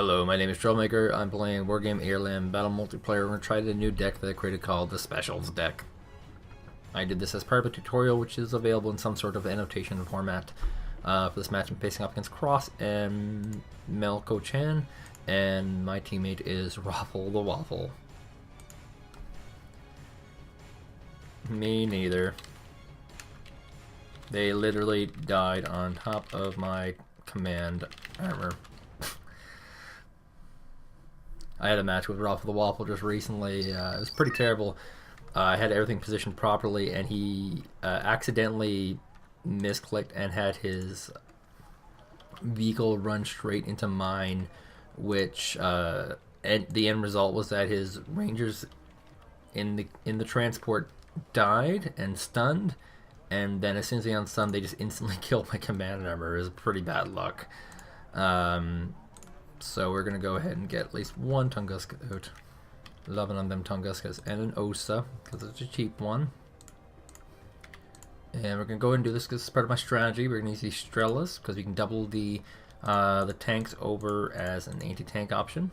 Hello, my name is Troublmaker. I'm playing Wargame AirLand Battle multiplayer. We're going to try the new deck that I created called the Specials deck. I did this as part of a tutorial which is available in some sort of annotation format. For this match I'm facing up against Cross and Meikochan, and my teammate is ROFLtheWAFL. Me neither. They literally died on top of my command armor. I had a match with ROFLtheWAFL just recently. It was pretty terrible. I had everything positioned properly, and he accidentally misclicked and had his vehicle run straight into mine, which and the end result was that his rangers in the transport died and stunned, and then as soon as they unstunned, they just instantly killed my command armor. It was pretty bad luck. So we're going to go ahead and get at least one Tunguska out. Loving on them Tunguskas. And an Osa, because it's a cheap one. And we're going to go ahead and do this because it's part of my strategy. We're going to use these Strellas, because we can double the tanks over as an anti-tank option.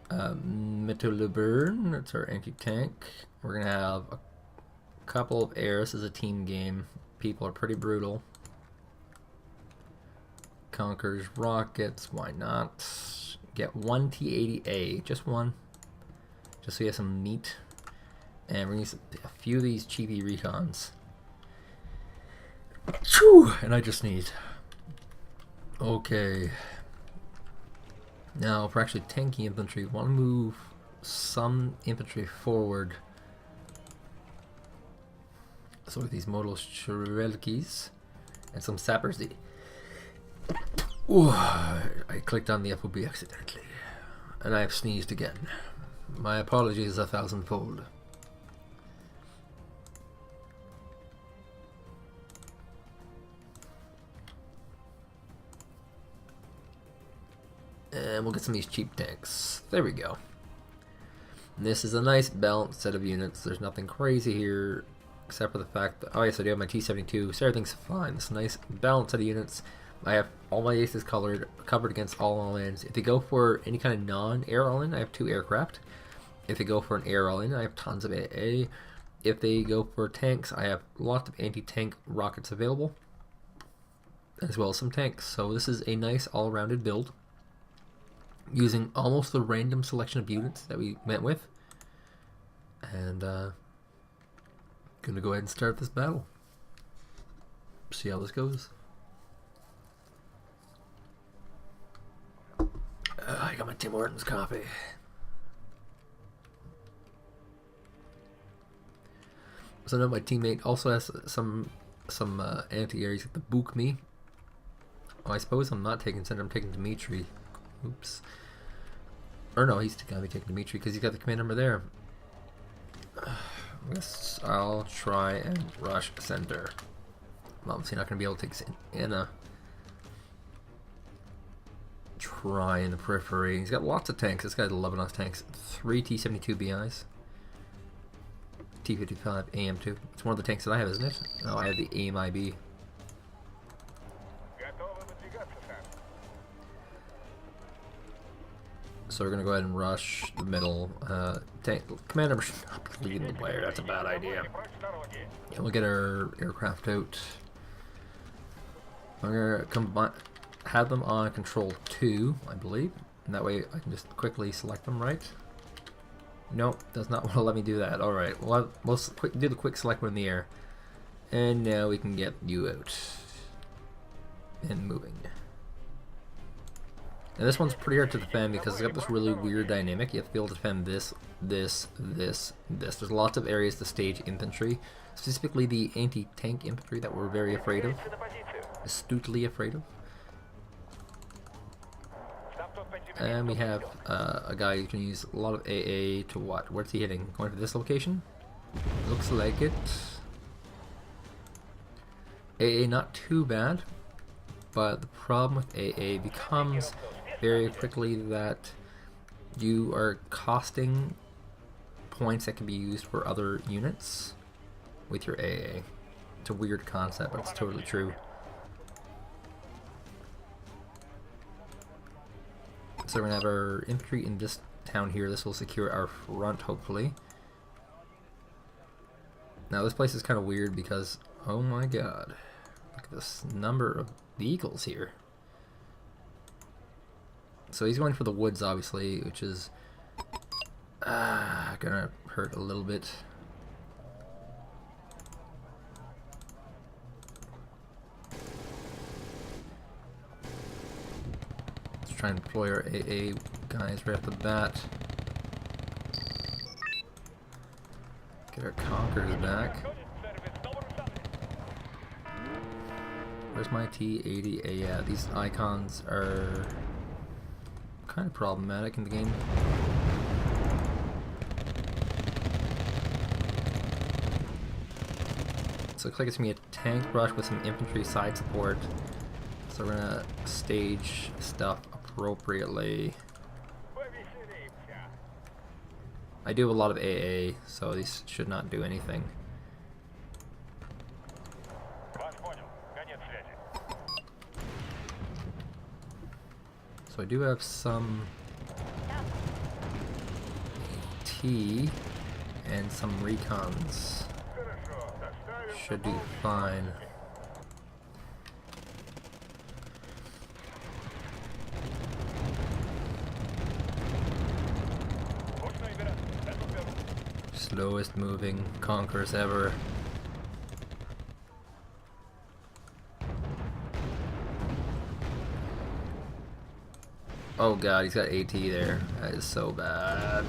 Meikochan, that's our anti-tank. We're going to have a couple of airs. This is a team game. People are pretty brutal. Conquers rockets, why not? Get one T-80A, just one, just so you have some meat. And we're gonna use a few of these cheapy recons. Whew, and I just sneezed. Okay. Now, for actually tanky infantry, we want to move some infantry forward. So with these modal Shrelkis and some sappers. Ooh, I clicked on the FOB accidentally, and I've sneezed again. My apologies 1,000-fold. And we'll get some of these cheap tanks. There we go. And this is a nice balanced set of units. There's nothing crazy here, except for the fact that, oh yes, I do have my T-72, so everything's fine. It's a nice balanced set of units. I have all my aces covered against all islands. If they go for any kind of non-air island, I have 2 aircraft. If they go for an air island, I have tons of AA. If they go for tanks, I have lots of anti-tank rockets available, as well as some tanks. So this is a nice all-rounded build, using almost the random selection of units that we went with. And gonna go ahead and start this battle. See how this goes. I got my Tim Hortons coffee. So now my teammate also has some anti-aries that book me. Oh, I suppose I'm not taking center. I'm taking Dimitri. Oops. Or no, he's gonna be taking Dimitri because he's got the command number there. I guess I'll try and rush center. I'm obviously not gonna be able to take Anna. Try in the periphery. He's got lots of tanks. This guy's loving us tanks. 3 T-72 BIs. T-55 AM2. It's one of the tanks that I have, isn't it? Oh, I have the AMIB. So we're gonna go ahead and rush the middle. Tank command number should not be leading the player. That's a bad idea. And we'll get our aircraft out. I'm gonna combine. Have them on control 2, I believe, and that way I can just quickly select them, right? Nope, does not want to let me do that. Alright, we'll do the quick select one in the air. And now we can get you out. And moving. And this one's pretty hard to defend because it's got this really weird dynamic. You have to be able to defend this. There's lots of areas to stage infantry, specifically the anti-tank infantry that we're very afraid of. Astutely afraid of. And we have a guy who can use a lot of AA to what? Where's he hitting? Going for this location? Looks like it. AA not too bad, but the problem with AA becomes very quickly that you are costing points that can be used for other units with your AA. It's a weird concept, but it's totally true. So we're gonna have our infantry in this town here. This will secure our front, hopefully. Now this place is kind of weird because, oh my god, look at this number of vehicles here. So he's going for the woods, obviously, which is gonna hurt a little bit. Let's try and deploy our AA guys right off the bat. Get our Conquerors back. Where's my T-80? Yeah, these icons are kind of problematic in the game. So it looks like it's going to be a tank rush with some infantry side support. So we're going to stage stuff appropriately. I do have a lot of AA, so these should not do anything. So I do have some T and some recons. Should do fine. Slowest moving conquerors ever. Oh god, he's got AT there. That is so bad.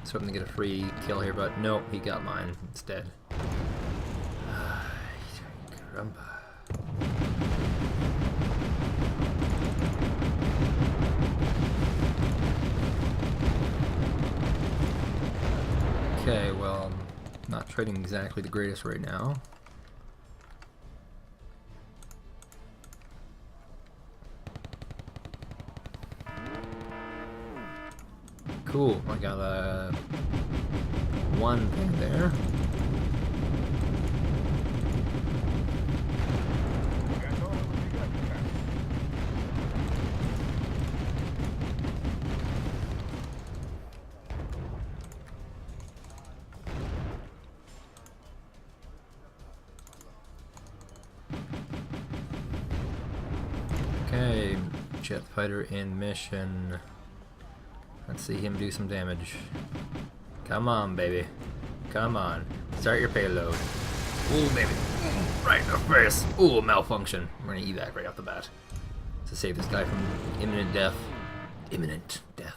So I'm gonna get a free kill here, but nope, he got mine instead. Okay, well, I'm not trading exactly the greatest right now. Cool, I got a one thing there. Okay, jet fighter in mission. Let's see him do some damage. Come on, baby. Come on. Start your payload. Ooh, baby. Right in the face. Ooh, malfunction. We're gonna evac right off the bat to save this guy from imminent death. Imminent death.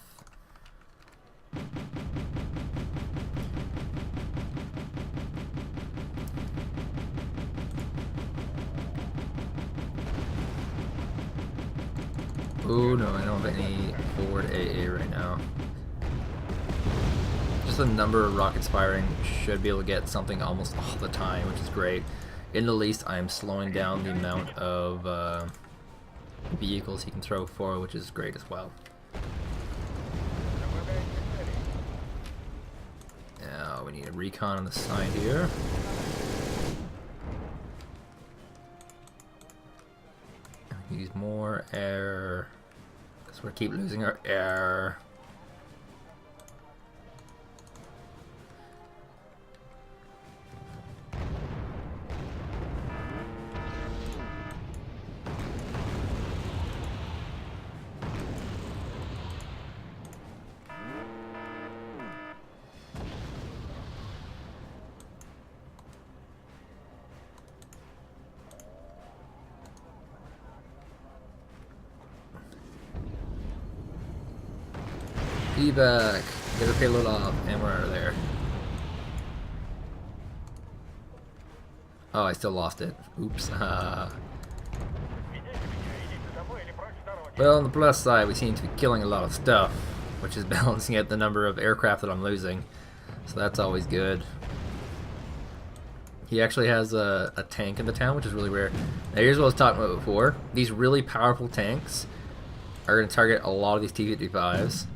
Oh no, I don't have any forward AA right now. Just the number of rockets firing should be able to get something almost all the time, which is great. In the least, I'm slowing down the amount of vehicles he can throw forward, which is great as well. Now we need a recon on the side here. Use more air, because we keep losing our air. Evac, get a payload off, and we're out of there. Oh, I still lost it. Oops. Well, on the plus side, we seem to be killing a lot of stuff, which is balancing out the number of aircraft that I'm losing. So that's always good. He actually has a tank in the town, which is really rare. Now here's what I was talking about before. These really powerful tanks are going to target a lot of these T-55s.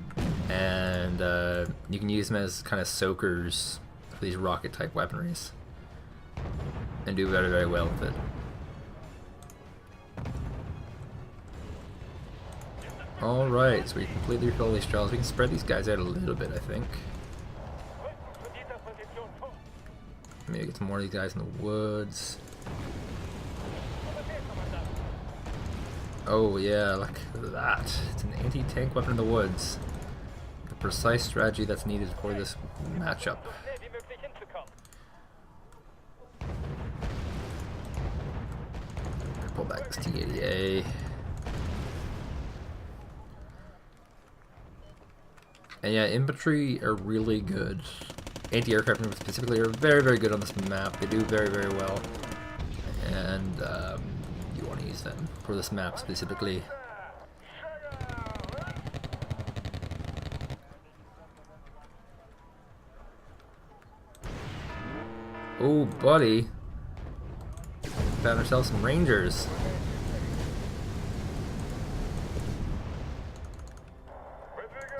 and you can use them as kind of soakers for these rocket type weaponries and do very, very well with it. Alright, so we completely refill these straws. We can spread these guys out a little bit, I think. Maybe get some more of these guys in the woods. Oh yeah, look at that. It's an anti-tank weapon in the woods. The precise strategy that's needed for this matchup. Pull back this T-80A. And yeah, infantry are really good. Anti-aircraft infantry specifically are very, very good on this map. They do very, very well. And you want to use them for this map specifically. Oh, buddy. Found ourselves some Rangers.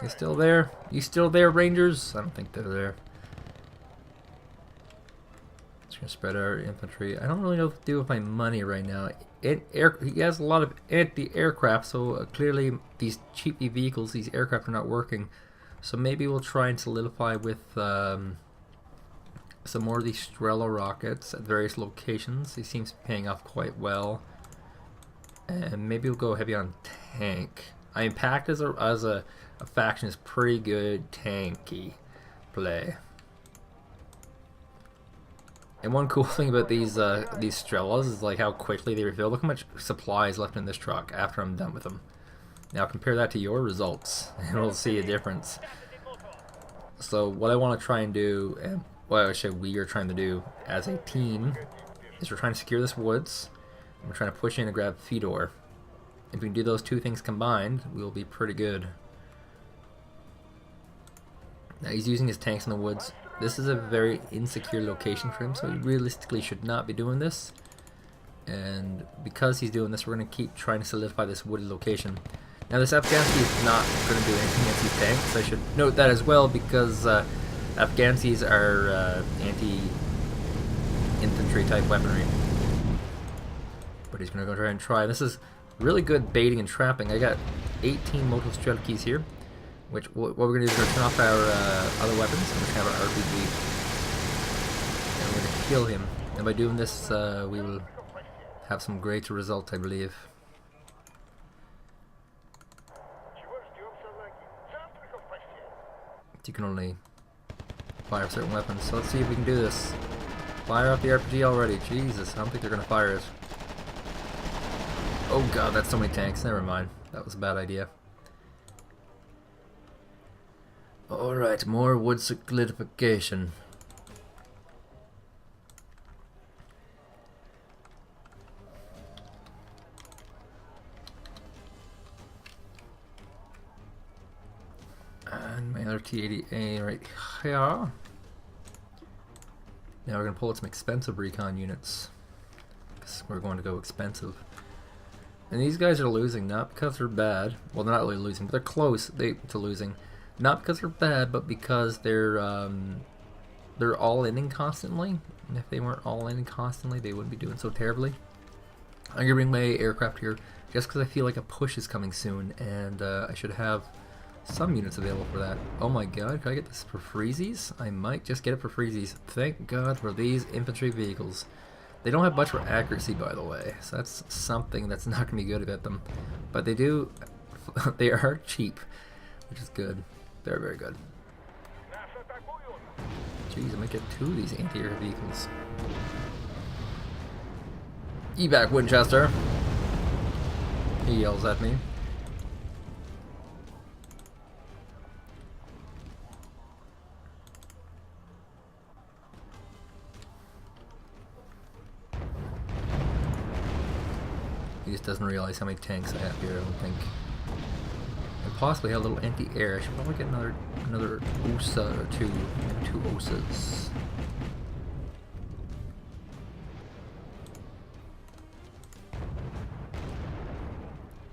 You still there? You still there, Rangers? I don't think they're there. Just gonna spread our infantry. I don't really know what to do with my money right now. He has a lot of anti-aircraft, so clearly these cheap vehicles, these aircraft are not working. So maybe we'll try and solidify with some more of these Strela rockets at various locations. He seems to be paying off quite well. And maybe we'll go heavy on tank. I mean, Pact as a faction is pretty good tanky play. And one cool thing about these Strelas is like how quickly they refill. Look how much supply is left in this truck after I'm done with them. Now compare that to your results, and we'll see a difference. So what I want to try and do, and what we are trying to do as a team, is we're trying to secure this woods. And we're trying to push in and grab Fedor. If we can do those two things combined, we'll be pretty good. Now he's using his tanks in the woods. This is a very insecure location for him, so he realistically should not be doing this. And because he's doing this, we're going to keep trying to solidify this wooded location. Now this Afghansky is not going to do anything against these tanks. I should note that as well, because Afghanskys are anti-infantry type weaponry. But he's going to go try and try. This is really good baiting and trapping. I got 18 motor strategy keys here. Which what we're going to do is we're going to turn off our other weapons, and we're going to have our RPG. And we're going to kill him. And by doing this, we will have some great results, I believe. You can only fire certain weapons. So let's see if we can do this. Fire up the RPG already. Jesus, I don't think they're going to fire it. Oh god, that's so many tanks. Never mind. That was a bad idea. Alright, more wood solidification. And my other T-80A right here. Now we're going to pull out some expensive recon units. Because we're going to go expensive. And these guys are losing, not because they're bad. Well, they're not really losing, but they're close to losing. Not because they're bad, but because they're all-inning constantly. And if they weren't all-inning constantly, they wouldn't be doing so terribly. I'm going to bring my aircraft here just because I feel like a push is coming soon, and I should have some units available for that. Oh my god, can I get this for freezies? I might just get it for freezies. Thank god for these infantry vehicles. They don't have much for accuracy, by the way, so that's something that's not going to be good about them. But they do, they are cheap, which is good. They're very good. Jeez, I might get 2 of these anti-air vehicles. Evac Winchester. He yells at me. He just doesn't realize how many tanks I have here, I don't think. And possibly a little anti-air. I should probably get another OSA or 2. Maybe 2 OSAs.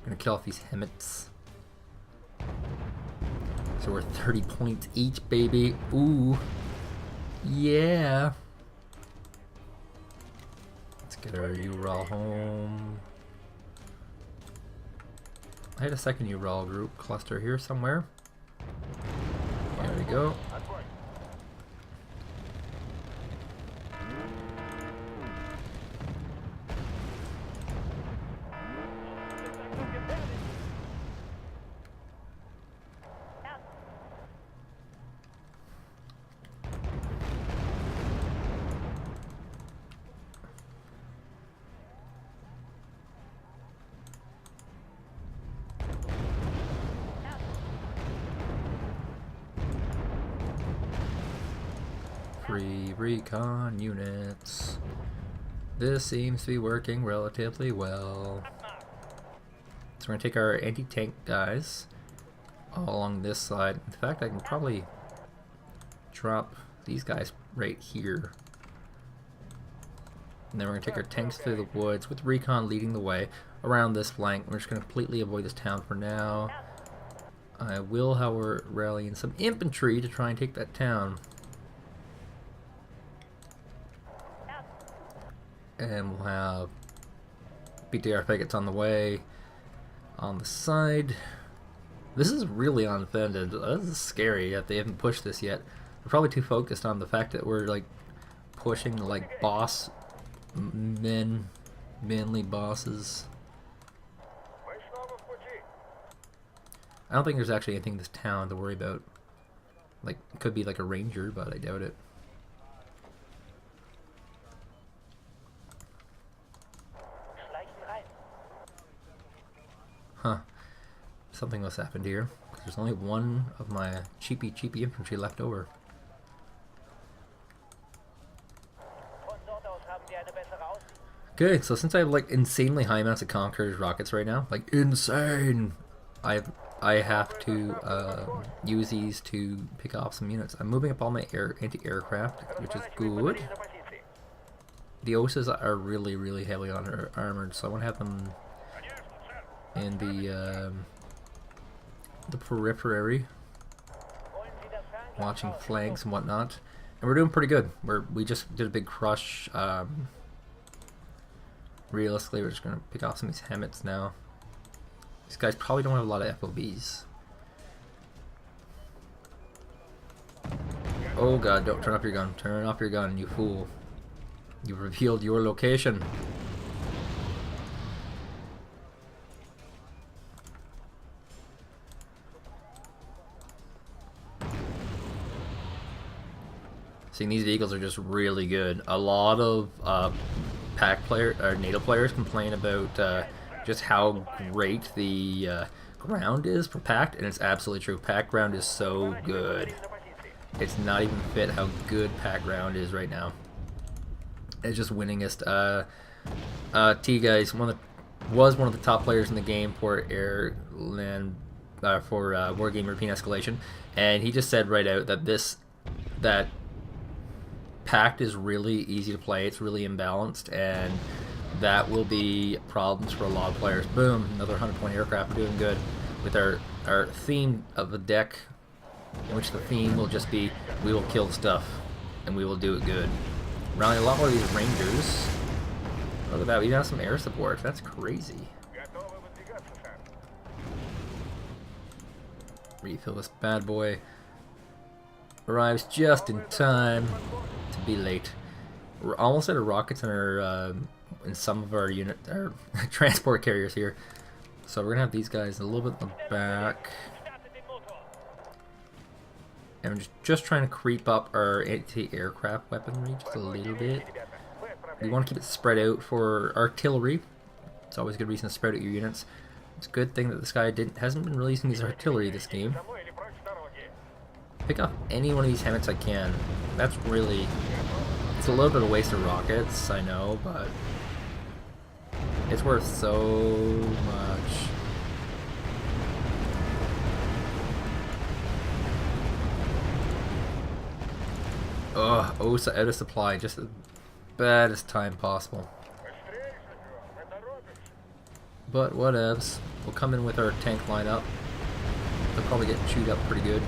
I'm gonna kill off these Hemmets. So we're 30 points each, baby. Ooh. Yeah. Let's get our URL home. I had a second URL group cluster here somewhere. There we go. Free recon units. This seems to be working relatively well. So we're going to take our anti-tank guys all along this side. In fact, I can probably drop these guys right here. And then we're going to take our tanks through the woods with recon leading the way around this flank. We're just going to completely avoid this town for now. I will, however, rally in some infantry to try and take that town. And we'll have BTR pickets on the way on the side. This is really undefended. This is scary that they haven't pushed this yet. We're probably too focused on the fact that we're like pushing like boss manly bosses. I don't think there's actually anything in this town to worry about. Like, it could be like a ranger, but I doubt it. Huh. Something must have happened here. There's only one of my cheapy infantry left over. Okay, so since I have like insanely high amounts of Conqueror's rockets right now, like insane, I have to use these to pick off some units. I'm moving up all my anti-aircraft, which is good. The OSAs are really heavily armored, so I want to have them in the periphery, watching flanks and whatnot, and we're doing pretty good. We just did a big crush. Realistically, we're just gonna pick off some of these Hemmets now. These guys probably don't have a lot of FOBs. Oh god, don't turn off your gun. Turn off your gun, you fool. You revealed your location. Seeing these vehicles are just really good. A lot of pact player or NATO players complain about just how great the ground is for pact, and it's absolutely true. Pact ground is so good. It's not even fit how good pact ground is right now. It's just winningest. T guys was one of the top players in the game for AirLand for Wargame European Escalation, and he just said right out that pact is really easy to play. It's really imbalanced, and that will be problems for a lot of players. Boom, another 100-point aircraft. We're doing good with our theme of the deck, in which the theme will just be we will kill stuff and we will do it good. Rallying a lot more of these rangers. Look at that, we even have some air support. That's crazy. Refill this bad boy. Arrives just in time to be late. We're almost out of rockets in our in some of our our transport carriers here, so we're gonna have these guys a little bit in the back, and I'm just trying to creep up our anti-aircraft weaponry just a little bit. We want to keep it spread out for artillery. It's always a good reason to spread out your units. It's a good thing that this guy hasn't been releasing his artillery this game. Pick up any one of these Hemmets I can. That's really... It's a little bit of a waste of rockets, I know, but... It's worth so much. Ugh, OSA out of supply, just the baddest time possible. But whatevs. We'll come in with our tank lineup. They'll probably get chewed up pretty good.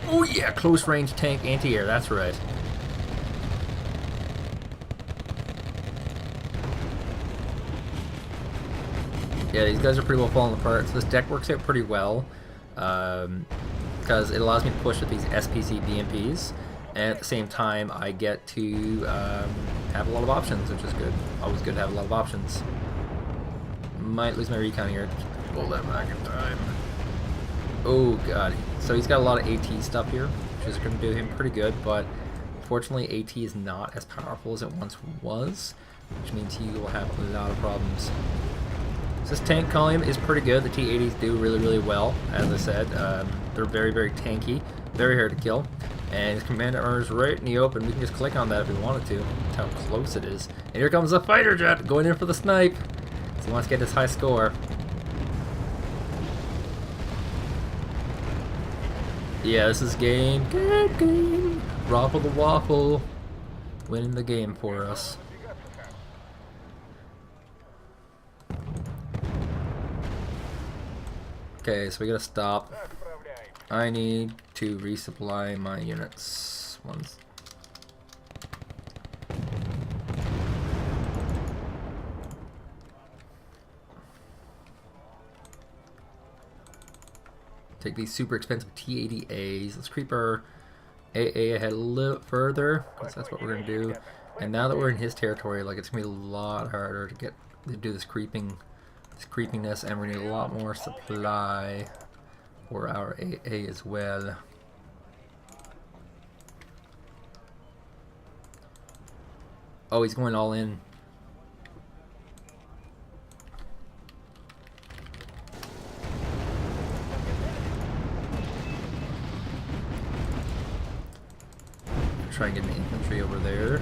Oh yeah, close range tank anti-air, that's right. Yeah, these guys are pretty well falling apart, so this deck works out pretty well. Because it allows me to push with these SPC BMPs, and at the same time I get to have a lot of options, which is good. Always good to have a lot of options. Might lose my recon here. Pull that back in time. Oh god. So he's got a lot of AT stuff here, which is going to do him pretty good, but unfortunately AT is not as powerful as it once was, which means he will have a lot of problems. So this tank column is pretty good. The T-80s do really, really well, as I said. They're very, very tanky, very hard to kill. And his commander armor is right in the open. We can just click on that if we wanted to. That's how close it is. And here comes the fighter jet going in for the snipe. So he wants to get this high score. Yeah, this is game. Good game. ROFLtheWAFL winning the game for us. Okay, so we gotta stop. I need to resupply my units once. Take these super expensive T-80As. Let's creep our AA ahead a little further, because that's what we're gonna do. And now that we're in his territory, like, it's gonna be a lot harder to do this creepiness, and we need a lot more supply for our AA as well. Oh, he's going all in. Try and get an infantry over there.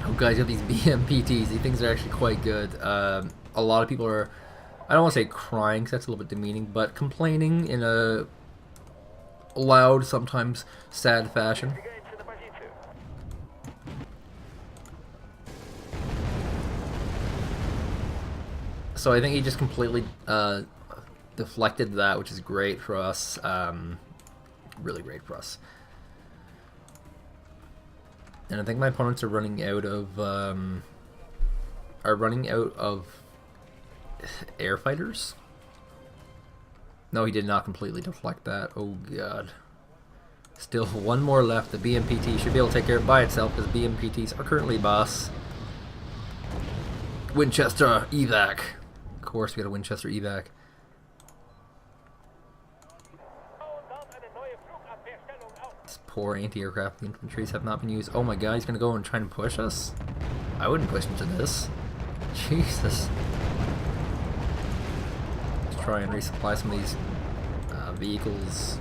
Oh, guys, you have these BMPTs. These things are actually quite good. A lot of people are, I don't want to say crying, because that's a little bit demeaning, but complaining in a loud, sometimes sad fashion. So I think he just completely deflected that, which is great for us. Really great for us. And I think my opponents are running out of air fighters. No, he did not completely deflect that. Oh god. Still one more left. The BMPT should be able to take care of it by itself, because BMPTs are currently boss. Winchester evac. Of course, we got a Winchester evac. These poor anti-aircraft infantries have not been used. Oh my god, he's gonna go and try and push us? I wouldn't push into this. Jesus. Let's try and resupply some of these vehicles.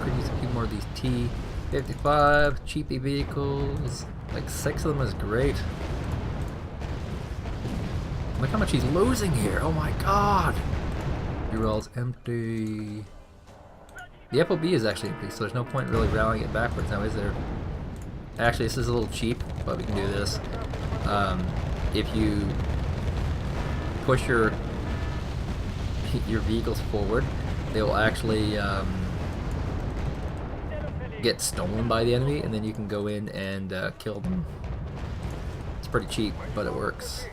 Could use a few more of these T-55 cheapy vehicles. Like 6 of them is great. Look how much he's losing here. Oh my god. Ural's empty. The FOB is actually empty, so there's no point really rallying it backwards now, is there? Actually, this is a little cheap, but we can do this. If you push your vehicles forward, they will actually get stolen by the enemy, and then you can go in and kill them. It's pretty cheap, but it works.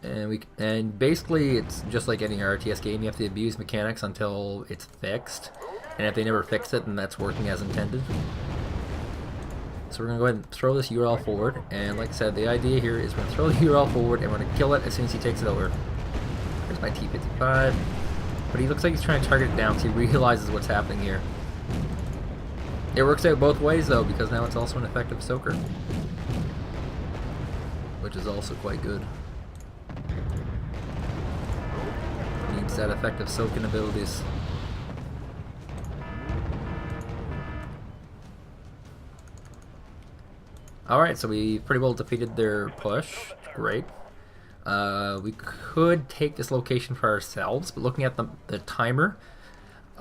And basically it's just like any RTS game. You have to abuse mechanics until it's fixed, and if they never fix it, then that's working as intended. So we're gonna go ahead and throw this URL forward, and like I said, the idea here is we're gonna throw the URL forward and we're gonna kill it as soon as he takes it over. There's my T-55, but he looks like he's trying to target it down because he realizes what's happening here. It works out both ways though, because now it's also an effective soaker, which is also quite good. Needs that effective soaking abilities. Alright, so we pretty well defeated their push. Great. We could take this location for ourselves, but looking at the timer,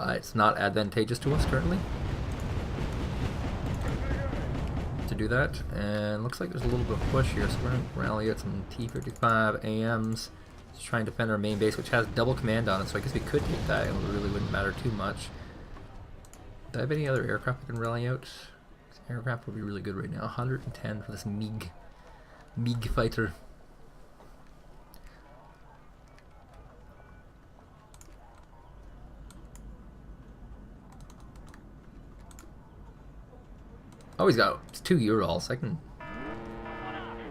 It's not advantageous to us currently to do that, and looks like there's a little bit of push here, so we're going to rally out some T-55 AMs to try and defend our main base, which has double command on it, so I guess we could take that, and it really wouldn't matter too much. Do I have any other aircraft I can rally out? This aircraft would be really good right now. 110 for this MiG fighter. Oh, he's got 2 Urals.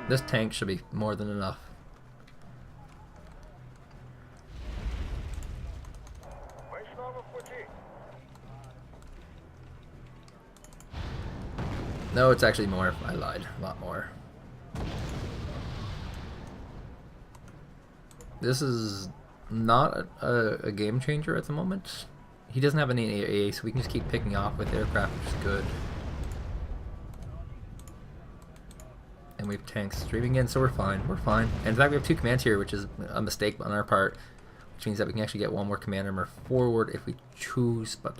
This tank should be more than enough. No, it's actually more. I lied. A lot more. This is not a game changer at the moment. He doesn't have any AA, so we can just keep picking off with aircraft, which is good. And we have tanks streaming in, so we're fine. We're fine. And in fact, we have 2 commands here, which is a mistake on our part, which means that we can actually get 1 more command armor forward if we choose, but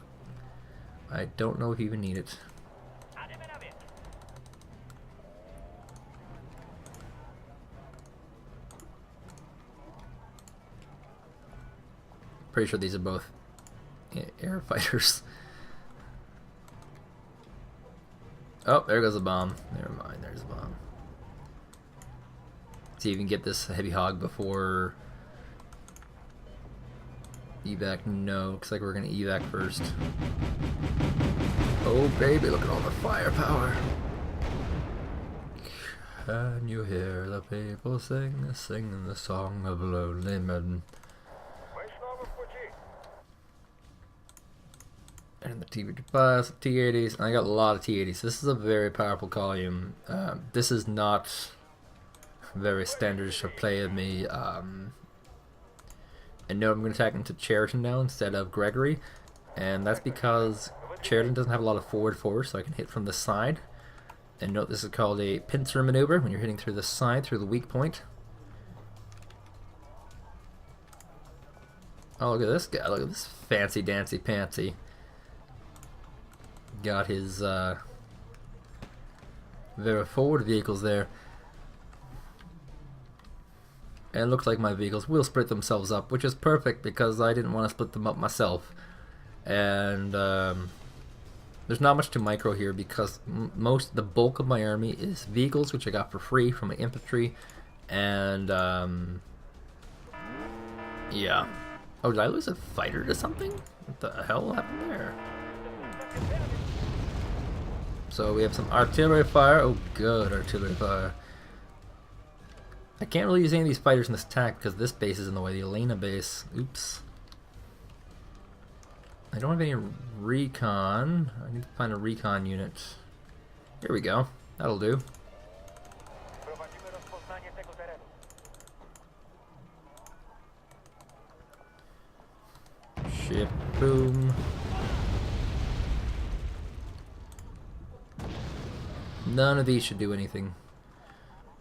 I don't know if you even need it. Pretty sure these are both air fighters. Oh, there goes a bomb. Never mind, there's a bomb. See if you can get this heavy hog before evac. No, looks like we're gonna evac first. Oh baby, look at all the firepower. Can you hear the people singing the song of lonely men? And the T-55s, T-80s, and I got a lot of T-80s. This is a very powerful column. This is not very standard to play of me. I know I'm going to attack into Cheriton now instead of Gregory, and that's because Cheriton doesn't have a lot of forward, so I can hit from the side. And note this is called a pincer maneuver when you're hitting through the side, through the weak point. Oh, look at this guy. Look at this fancy dancy pantsy. Got his very forward vehicles there. And it looks like my vehicles will split themselves up, which is perfect because I didn't want to split them up myself. And there's not much to micro here because the bulk of my army is vehicles, which I got for free from my infantry. And yeah. Oh, did I lose a fighter to something? What the hell happened there? So we have some artillery fire. Oh, good artillery fire. I can't really use any of these fighters in this attack because this base is in the way, the Elena base. Oops. I don't have any recon. I need to find a recon unit. Here we go. That'll do. Ship, boom. None of these should do anything.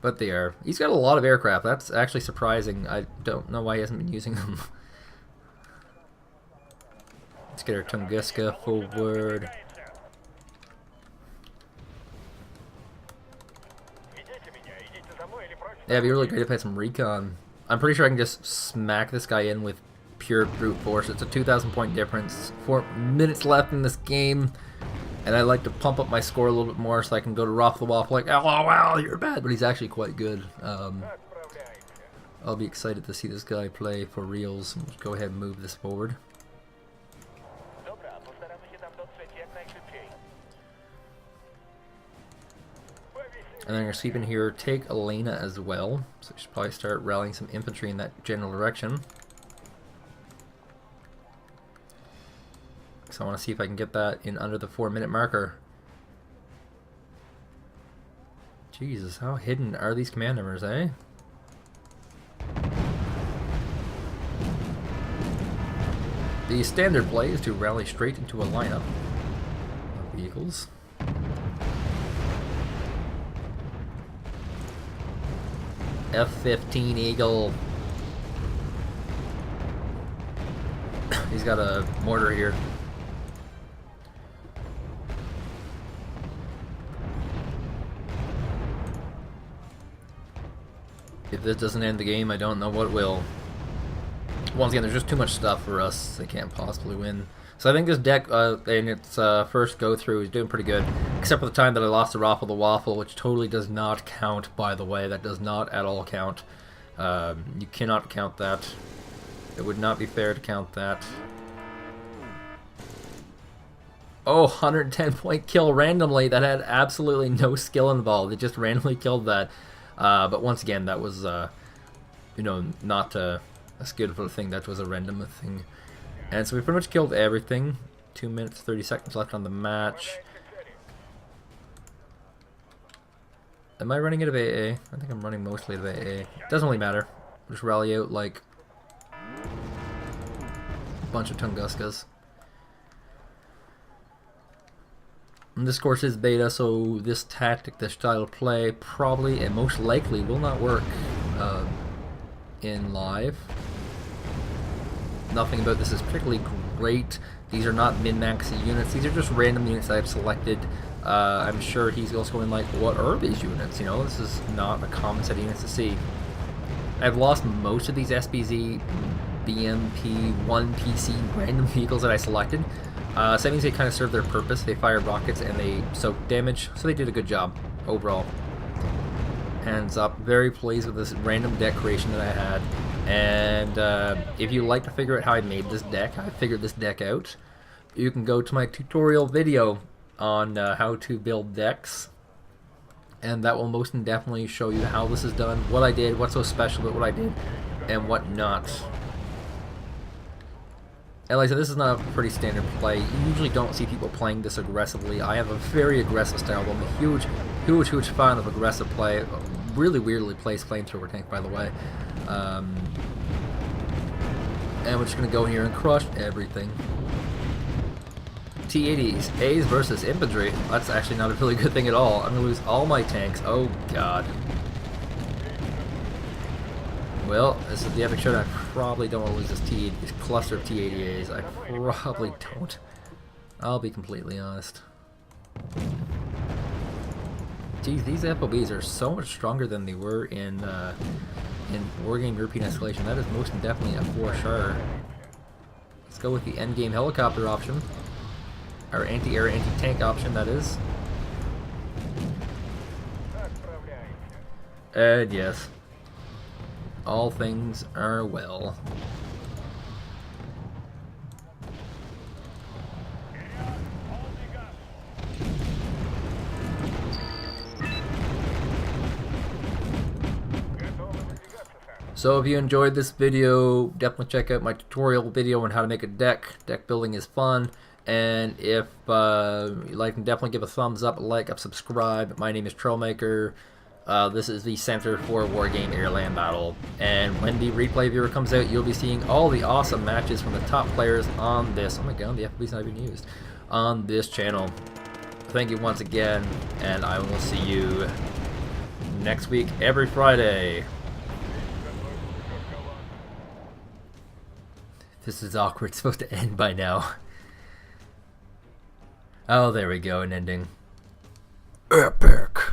But they are. He's got a lot of aircraft. That's actually surprising. I don't know why he hasn't been using them. Let's get our Tunguska forward. Yeah, it'd be really great if I had some recon. I'm pretty sure I can just smack this guy in with pure brute force. It's a 2,000 point difference. 4 minutes left in this game. And I like to pump up my score a little bit more so I can go to ROFLtheWAFL like, oh wow, you're bad, but he's actually quite good. I'll be excited to see this guy play for reals. Let's go ahead and move this forward. And then I'm going to sweep in here, take Elena as well. So I should probably start rallying some infantry in that general direction. So I want to see if I can get that in under the 4-minute marker. Jesus, how hidden are these command numbers, eh? The standard play is to rally straight into a lineup of vehicles. F-15 Eagle. He's got a mortar here. If this doesn't end the game, I don't know what will. Once again, there's just too much stuff for us. They can't possibly win. So I think this deck, in its first go-through, is doing pretty good. Except for the time that I lost to ROFLtheWAFL, which totally does not count, by the way. That does not at all count. You cannot count that. It would not be fair to count that. Oh, 110-point kill randomly. That had absolutely no skill involved. It just randomly killed that. But once again, that was, you know, not a skillful thing. That was a random thing. And so we pretty much killed everything. 2 minutes, 30 seconds left on the match. Am I running out of AA? I think I'm running mostly out of AA. Doesn't really matter. We'll just rally out like a bunch of Tunguskas. And this course is beta, so this tactic, this style of play, probably and most likely will not work in live. Nothing about this is particularly great. These are not min-max units. These are just random units that I've selected. I'm sure he's also going like, what are these units? You know, this is not a common set of units to see. I've lost most of these SBZ, BMP, 1PC random vehicles that I selected. So that means they kind of serve their purpose. They fire rockets and they soak damage, so they did a good job overall. Hands up, very pleased with this random deck creation that I had. And if you'd like to figure out how I made this deck, I figured this deck out. You can go to my tutorial video on how to build decks, and that will most definitely show you how this is done, what I did, what's so special about what I did, and what not. And like I said, this is not a pretty standard play. You usually don't see people playing this aggressively. I have a very aggressive style, but I'm a huge fan of aggressive play. Really weirdly placed flamethrower tank, by the way. And we're just going to go here and crush everything. T-80s, A's versus infantry. That's actually not a really good thing at all. I'm going to lose all my tanks. Oh god. Well, this is the epic showdown. I probably don't want to lose this cluster of T-80As. I probably don't. I'll be completely honest. Geez, these FOBs are so much stronger than they were in Wargame European Escalation. That is most definitely a for sure. Let's go with the endgame helicopter option. Or anti-air, anti-tank option, that is. And yes. All things are well. So if you enjoyed this video, definitely check out my tutorial video on how to make a deck. Deck building is fun. And if you like, definitely give a thumbs up, a like, a subscribe. My name is Troublmaker. This is the center for Wargame AirLand Battle. And when the replay viewer comes out, you'll be seeing all the awesome matches from the top players on this. Oh my god, the FB's not even used. On this channel. Thank you once again, and I will see you next week, every Friday. This is awkward. It's supposed to end by now. Oh, there we go, an ending. Epic.